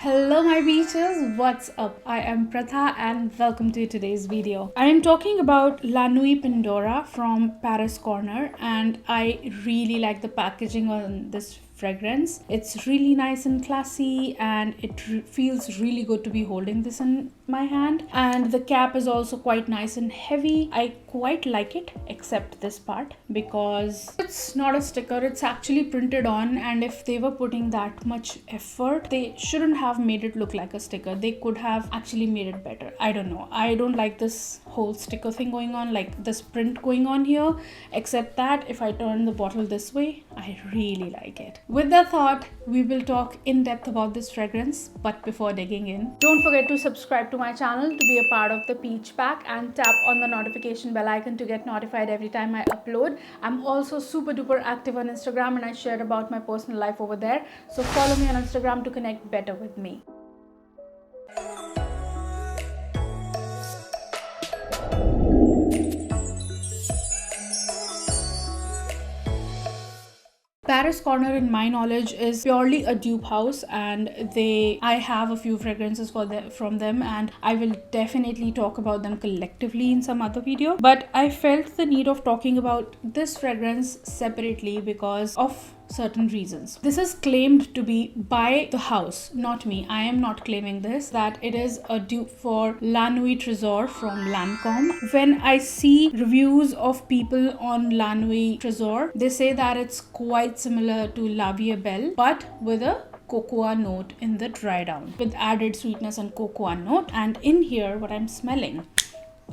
Hello my beaches, what's up? I am Pratha and welcome to today's video. I am talking about La Nuit Pandora from Paris Corner and I really like the packaging on this fragrance. It's really nice and classy and it feels really good to be holding this in my hand, and the cap is also quite nice and heavy. I quite like it except this part because it's not a sticker, it's actually printed on, and if they were putting that much effort they shouldn't have made it look like a sticker. They could have actually made it better. I don't know, I don't like this whole sticker thing going on, like this print going on here, except that if I turn the bottle this way I really like it. With that thought, we will talk in depth about this fragrance, but before digging in, don't forget to subscribe to my channel to be a part of the Peach Pack and tap on the notification bell icon to get notified every time I upload. I'm also super duper active on Instagram and I share about my personal life over there, so follow me on Instagram to connect better with me. Paris Corner, in my knowledge, is purely a dupe house, and I have a few fragrances from them, and I will definitely talk about them collectively in some other video. But I felt the need of talking about this fragrance separately because of certain reasons. This is claimed to be by the house, not me. I am not claiming this, that it is a dupe for La Nuit Trésor from Lancome. When I see reviews of people on La Nuit Trésor, they say that it's quite similar to La Vie Belle, but with a cocoa note in the dry down, with added sweetness and cocoa note. And in here, what I'm smelling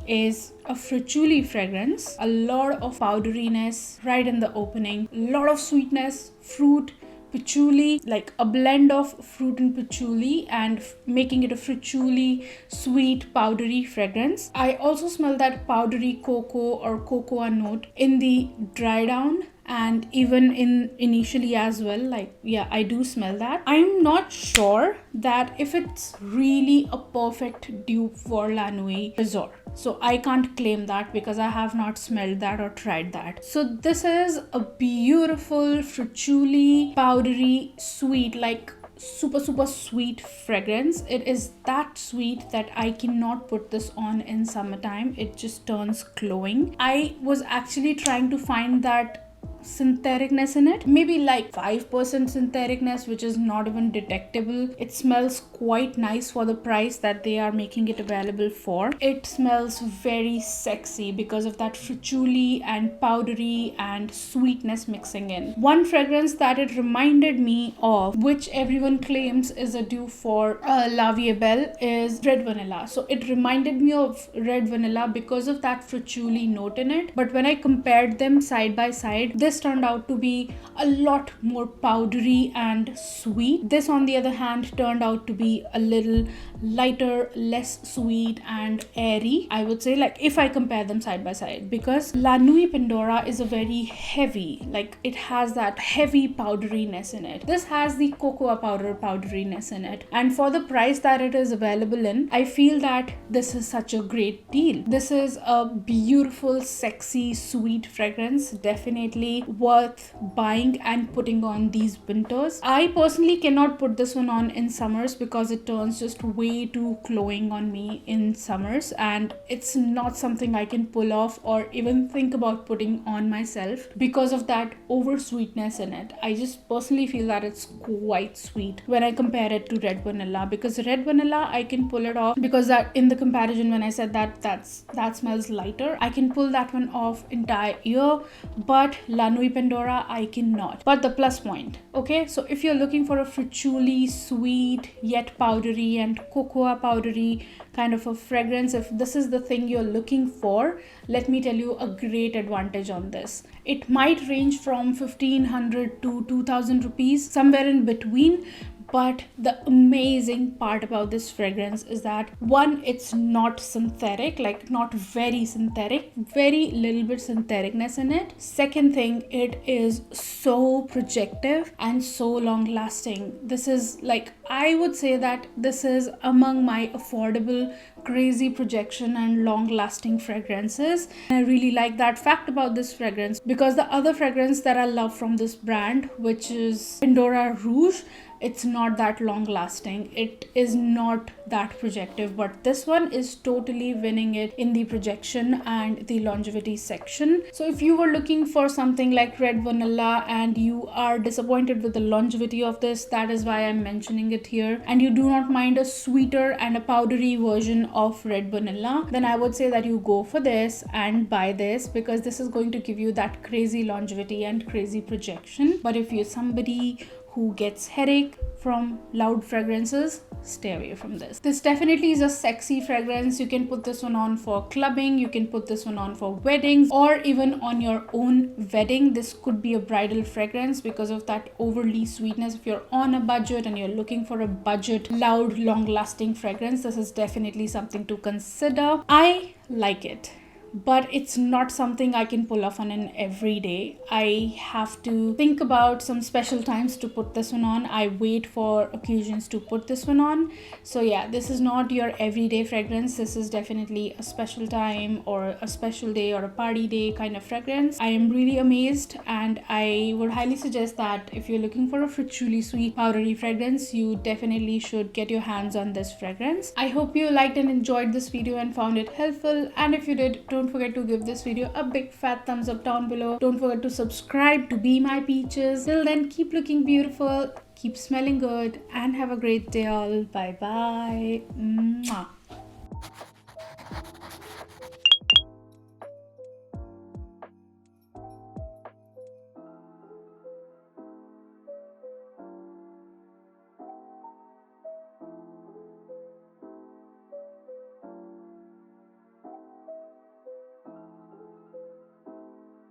is a frutuli fragrance, a lot of powderiness right in the opening, a lot of sweetness, fruit, patchouli, like a blend of fruit and patchouli, and making it a frutuli, sweet, powdery fragrance. I also smell that powdery cocoa or cocoa note in the dry down, and even in initially as well. Like, yeah, I do smell that. I'm not sure that if it's really a perfect dupe for La Nuit Trésor, so I can't claim that because I have not smelled that or tried that. So this is a beautiful frutuli, powdery, sweet, like super sweet fragrance. It is that sweet that I cannot put this on in summertime. It just turns glowing. I was actually trying to find that syntheticness in it, maybe like 5% syntheticness, which is not even detectable. It smells quite nice for the price that they are making it available for. It smells very sexy because of that frutuli and powdery and sweetness mixing in. One fragrance that it reminded me of, which everyone claims is a dupe for La Vie Belle, is Red Vanilla. So it reminded me of Red Vanilla because of that frutuli note in it, but when I compared them side by side, this turned out to be a lot more powdery and sweet. This, on the other hand, turned out to be a little lighter, less sweet and airy, I would say, like if I compare them side by side, because La Nuit Pandora is a very heavy, like it has that heavy powderiness in it. This has the cocoa powder powderiness in it, and for the price that it is available in, I feel that this is such a great deal. This is a beautiful, sexy, sweet fragrance, definitely worth buying and putting on these winters. I personally cannot put this one on in summers because it turns just way too glowing on me in summers, and it's not something I can pull off or even think about putting on myself because of that over sweetness in it. I just personally feel that it's quite sweet when I compare it to Red Vanilla, because Red Vanilla I can pull it off because that in the comparison when I said that smells lighter, I can pull that one off entire year, but La Nuit Pandora I cannot. But the plus point, okay, so if you're looking for a frutuli, sweet yet powdery and cocoa powdery kind of a fragrance, if this is the thing you're looking for, let me tell you a great advantage on this. It might range from 1500 to 2000 rupees, somewhere in between. But the amazing part about this fragrance is that, one, it's not synthetic, like not very synthetic, very little bit syntheticness in it. Second thing, it is so projective and so long lasting. This is like, I would say that this is among my affordable, crazy projection and long lasting fragrances. And I really like that fact about this fragrance because the other fragrance that I love from this brand, which is Pandora Rouge, it's not that long lasting. It is not that projective, but this one is totally winning it in the projection and the longevity section. So if you were looking for something like Red Vanilla and you are disappointed with the longevity of this, that is why I'm mentioning it here, and you do not mind a sweeter and a powdery version of Red Vanilla, then I would say that you go for this and buy this, because this is going to give you that crazy longevity and crazy projection. But if you're somebody who gets headache from loud fragrances, stay away from this. This definitely is a sexy fragrance. You can put this one on for clubbing, you can put this one on for weddings, or even on your own wedding. This could be a bridal fragrance because of that overly sweetness. If you're on a budget and you're looking for a budget, loud, long-lasting fragrance, this is definitely something to consider. I like it, but it's not something I can pull off on an everyday. I have to think about some special times to put this one on. I wait for occasions to put this one on. So yeah, this is not your everyday fragrance. This is definitely a special time or a special day or a party day kind of fragrance. I am really amazed, and I would highly suggest that if you're looking for a truly sweet powdery fragrance, you definitely should get your hands on this fragrance. I hope you liked and enjoyed this video and found it helpful, and if you did, don't forget to give this video a big fat thumbs up down below. Don't forget to subscribe to Be My Peaches. Till then, keep looking beautiful, keep smelling good, and have a great day all. Bye bye. Mwah.